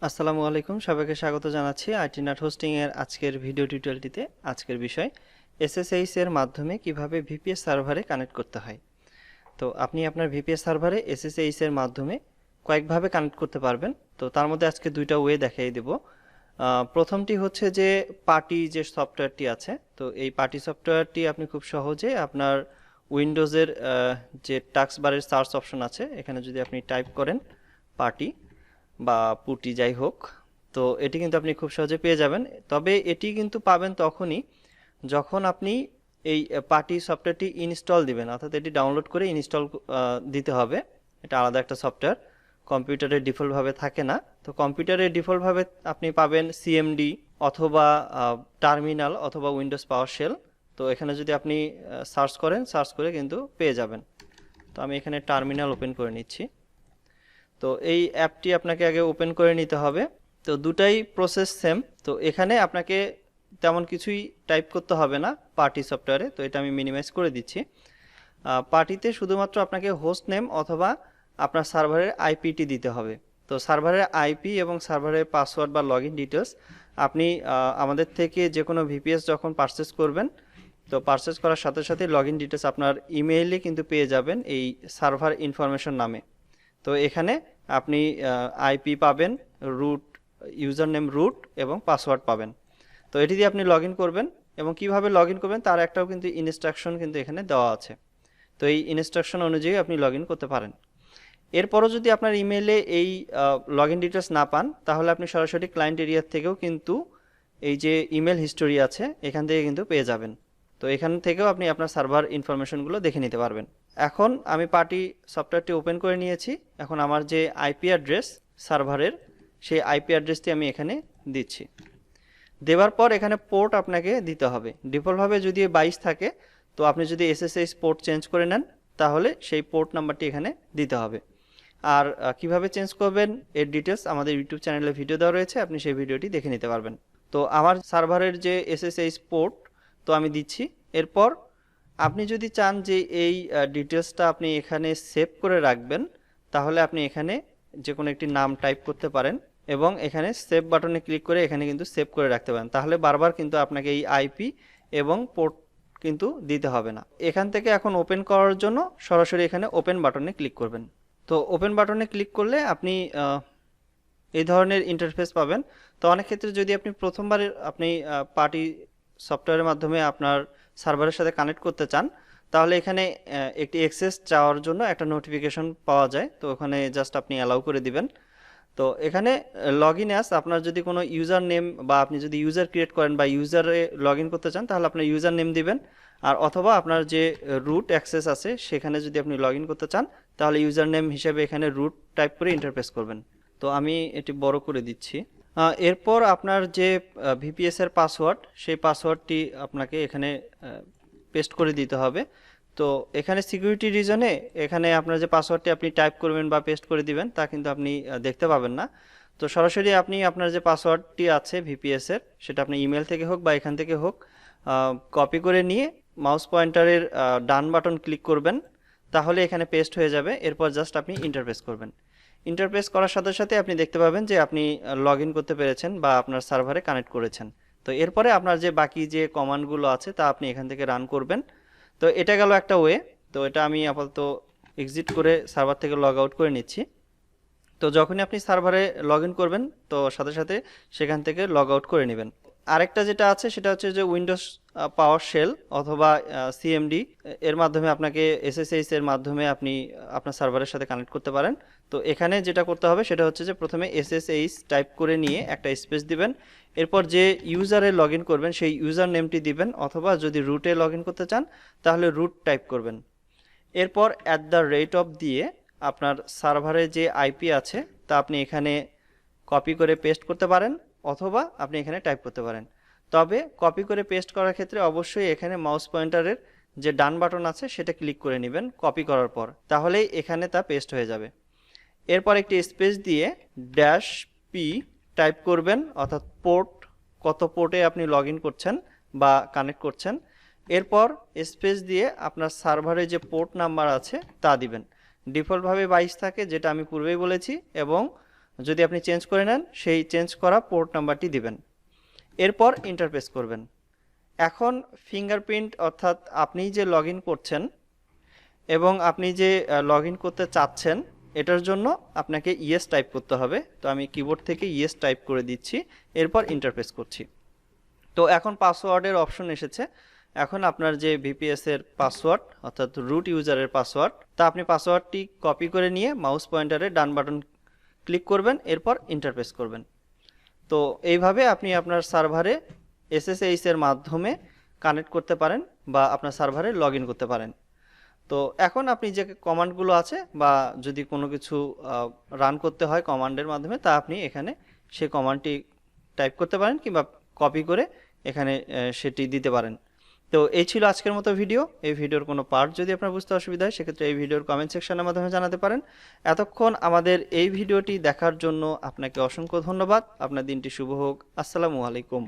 আসসালামু আলাইকুম, সবাইকে স্বাগত জানাচ্ছি আইটি নাট হোস্টিং এর আজকের ভিডিও টিউটোরিয়ালটিতে। আজকের বিষয় এসএসএইচ এর মাধ্যমে কিভাবে ভিপিএস সার্ভারে কানেক্ট করতে হয়। তো আপনি আপনার ভিপিএস সার্ভারে এসএসএইচ এর মাধ্যমে কয়েকভাবে কানেক্ট করতে পারবেন। তো তার মধ্যে আজকে দুইটা ওয়ে দেখিয়ে দেব। প্রথমটি হচ্ছে যে পার্টি যে সফটওয়্যারটি আছে, তো এই পার্টি সফটওয়্যারটি আপনি খুব সহজে আপনার উইন্ডোজের যে টাস্ক বারের সার্চ অপশন আছে, এখানে যদি আপনি টাইপ করেন পার্টি বা পুটি যাই হোক, তো এটি কিন্তু আপনি খুব সহজে পেয়ে যাবেন। তবে এটি কিন্তু পাবেন তখনই যখন আপনি এই পার্টি সফটওয়্যারটি ইনস্টল দিবেন, অর্থাৎ এটি ডাউনলোড করে ইনস্টল দিতে হবে। এটা আলাদা একটা সফটওয়্যার, কম্পিউটারে ডিফল্টভাবে থাকে না। তো কম্পিউটারে ডিফল্টভাবে আপনি পাবেন সিএমডি অথবা টার্মিনাল অথবা উইন্ডোজ পাওয়ার শেল। তো এখানে যদি আপনি সার্চ করেন, সার্চ করে কিন্তু পেয়ে যাবেন। তো আমি এখানে টার্মিনাল ওপেন করে নিচ্ছি। তো এই অ্যাপটি আপনাকে আগে ওপেন করে নিতে হবে। তো দুটাই প্রসেস সেম। তো এখানে আপনাকে তেমন কিছুই টাইপ করতে হবে না পার্টি সফটওয়্যারে। তো এটা আমি মিনিমাইজ করে দিচ্ছি। পার্টিতে শুধুমাত্র আপনাকে হোস্ট নেম অথবা আপনার সার্ভারের আইপিটি দিতে হবে। তো সার্ভারের আইপি এবং সার্ভারের পাসওয়ার্ড বা লগ ইন ডিটেলস আপনি আমাদের থেকে যে কোনো ভিপিএস যখন পারচেস করবেন, তো পারচেস করার সাথে সাথে লগ ইন ডিটেলস আপনার ইমেইলে কিন্তু পেয়ে যাবেন এই সার্ভার ইনফরমেশন নামে। তো এখানে আপনি আইপি পাবেন, রুট ইউজার নেম রুট এবং পাসওয়ার্ড পাবেন। তো এটি দিয়ে আপনি লগ ইন করবেন এবং কিভাবে লগ ইন করবেন তার একটাও কিন্তু ইনস্ট্রাকশন কিন্তু এখানে দেওয়া আছে। তো এই ইনস্ট্রাকশন অনুযায়ী আপনি লগ ইন করতে পারেন। এরপরও যদি আপনার ইমেইলে এই লগ ইন ডিটেলস না পান, তাহলে আপনি সরাসরি ক্লায়েন্ট এরিয়া থেকেও কিন্তু এই যে ইমেল হিস্টোরি আছে এখান থেকে কিন্তু পেয়ে যাবেন। তো এখান থেকেও আপনি আপনার সার্ভার ইনফরমেশনগুলো দেখে নিতে পারবেন। এখন আমি পার্টি সফটওয়্যারটি ওপেন করে নিয়েছি। এখন আমার যে আইপি অ্যাড্রেস সার্ভারের, সেই আইপি অ্যাড্রেসটি আমি এখানে দিচ্ছি। দেওয়ার পর এখানে পোর্ট আপনাকে দিতে হবে। ডিফল্টভাবে যদি 22 থাকে, তো আপনি যদি এসএসএইচ পোর্ট চেঞ্জ করে নেন, তাহলে সেই পোর্ট নাম্বারটি এখানে দিতে হবে। আর কিভাবে চেঞ্জ করবেন এর ডিটেলস আমাদের ইউটিউব চ্যানেলে ভিডিও দেওয়া রয়েছে, আপনি সেই ভিডিওটি দেখে নিতে পারবেন। তো আমার সার্ভারের যে এসএসএইচ পোর্ট, তো আমি দিচ্ছি। এরপর আপনি যদি চান যে এই ডিটেলসটা আপনি এখানে সেভ করে রাখবেন, তাহলে আপনি এখানে যে কোনো একটি নাম টাইপ করতে পারেন এবং এখানে সেভ বাটনে ক্লিক করে এখানে কিন্তু সেভ করে রাখতে পারেন। তাহলে বারবার কিন্তু আপনাকে এই আইপি এবং পোর্ট কিন্তু দিতে হবে না। এখান থেকে এখন ওপেন করার জন্য সরাসরি এখানে ওপেন বাটনে ক্লিক করবেন। তো ওপেন বাটনে ক্লিক করলে আপনি এই ধরনের ইন্টারফেস পাবেন। তো অনেক ক্ষেত্রে যদি আপনি প্রথমবার আপনি পার্টি সফটওয়্যারের মাধ্যমে আপনার সার্ভারের সাথে কানেক্ট করতে চান, তাহলে এখানে একটি অ্যাক্সেস চাওয়ার জন্য একটা নোটিফিকেশন পাওয়া যায়। তো ওখানে জাস্ট আপনি অ্যালাউ করে দিবেন। তো এখানে লগ ইন অ্যাস আপনার যদি কোনো ইউজার নেম বা আপনি যদি ইউজার ক্রিয়েট করেন বা ইউজারে লগ ইন করতে চান, তাহলে আপনার ইউজার নেম দিবেন। আর অথবা আপনার যে রুট অ্যাক্সেস আছে সেখানে যদি আপনি লগ ইন করতে চান, তাহলে ইউজার নেম হিসেবে এখানে রুট টাইপ করে ইন্টারফেস করবেন। তো আমি এটি বড় করে দিচ্ছি। এরপর আপনার যে ভিপিএস এর পাসওয়ার্ড, সেই পাসওয়ার্ডটি আপনাকে এখানে পেস্ট করে দিতে হবে। তো এখানে সিকিউরিটি রিজনে এখানে আপনার যে পাসওয়ার্ডটি আপনি টাইপ করবেন বা পেস্ট করে দিবেন, তা কিন্তু আপনি দেখতে পাবেন না। তো সরাসরি আপনি আপনার যে পাসওয়ার্ডটি আছে ভিপিএস এর, সেটা আপনি ইমেল থেকে হোক বা এখান থেকে হোক, কপি করে নিয়ে মাউস পয়েন্টারের ডান বাটন ক্লিক করবেন, তাহলে এখানে পেস্ট হয়ে যাবে। এরপর জাস্ট আপনি ইন্টারফেস করবেন। ইন্টারফেস করার সাথে সাথে আপনি দেখতে পাবেন যে আপনি লগ ইন করতে পেরেছেন বা আপনার সার্ভারে কানেক্ট করেছেন। তো এরপরে আপনার যে বাকি যে কমান্ডগুলো আছে তা আপনি এখান থেকে রান করবেন। তো এটা গেল একটা ওয়ে। তো এটা আমি আপাতত এক্সিট করে সার্ভার থেকে লগ আউট করে নিচ্ছি। তো যখনই আপনি সার্ভারে লগ ইন করবেন, তো সাথে সাথে সেখান থেকে লগ আউট করে নেবেন। আরেকটা যেটা আছে সেটা হচ্ছে যে উইন্ডোজ পাওয়ার শেল অথবা সিএমডি এর মাধ্যমে আপনাকে এসএসএইচ এর মাধ্যমে আপনি আপনার সার্ভারের সাথে কানেক্ট করতে পারেন। তো এখানে যেটা করতে হবে সেটা হচ্ছে যে প্রথমে এসএসএইচ টাইপ করে নিয়ে একটা স্পেস দিবেন। এরপর যে ইউজারে লগ ইন করবেন সেই ইউজার নেমটি দিবেন, অথবা যদি রুটে লগ ইন করতে চান তাহলে রুট টাইপ করবেন। এরপর @ দিয়ে আপনার সার্ভারে যে আইপি আছে তা আপনি এখানে কপি করে পেস্ট করতে পারেন, অথবা আপনি এখানে টাইপ করতে পারেন। তবে কপি করে পেস্ট করার ক্ষেত্রে অবশ্যই এখানে মাউস পয়েন্টারের যে ডান বাটন আছে সেটা ক্লিক করে নেবেন কপি করার পর, তাহলেই এখানে তা পেস্ট হয়ে যাবে। এরপর একটি স্পেস দিয়ে -p টাইপ করবেন, অর্থাৎ পোর্ট, কত পোর্টে আপনি লগ ইন করছেন বা কানেক্ট করছেন। এরপর স্পেস দিয়ে আপনার সার্ভারে যে পোর্ট নাম্বার আছে তা দিবেন। ডিফল্টভাবে 22 থাকে, যেটা আমি পূর্বেই বলেছি, এবং যদি আপনি চেঞ্জ করে নেন সেই চেঞ্জ করা পোর্ট নাম্বারটি দিবেন, এরপর ইন্টারফেস করবেন। এখন ফিঙ্গারপ্রিন্ট অর্থাৎ আপনি যে লগ ইন করছেন এবং আপনি যে লগ ইন করতে চাচ্ছেন এটার জন্য আপনাকে ইয়েস টাইপ করতে হবে। তো আমি কিবোর্ড থেকে ইয়েস টাইপ করে দিচ্ছি, এরপর ইন্টারফেস করছি। তো এখন পাসওয়ার্ডের অপশন এসেছে। এখন আপনার যে ভিপিএস এর পাসওয়ার্ড অর্থাৎ রুট ইউজারের পাসওয়ার্ড, তা আপনি পাসওয়ার্ডটি কপি করে নিয়ে মাউস পয়েন্টারে ডান বাটন ক্লিক করবেন, এরপর ইন্টারফেস করবেন। তো এইভাবে আপনি আপনার সার্ভারে এসএসএইচ এর মাধ্যমে কানেক্ট করতে পারেন বা আপনার সার্ভারে লগ ইন করতে পারেন। তো এখন আপনি যে কমান্ডগুলো আছে বা যদি কোনো কিছু রান করতে হয় কমান্ডের মাধ্যমে, তা আপনি এখানে সেই কমান্ডটি টাইপ করতে পারেন কিংবা কপি করে এখানে সেটি দিতে পারেন। তো এই ছিল আজকের মতো ভিডিও। এই ভিডিওর কোনো পার্ট যদি আপনার বুঝতে অসুবিধা হয় সেক্ষেত্রে এই ভিডিওর কমেন্ট সেকশনের মাধ্যমে জানাতে পারেন। এতক্ষণ আমাদের এই ভিডিওটি দেখার জন্য আপনাকে অসংখ্য ধন্যবাদ। আপনার দিনটি শুভ হোক। আসসালামু আলাইকুম।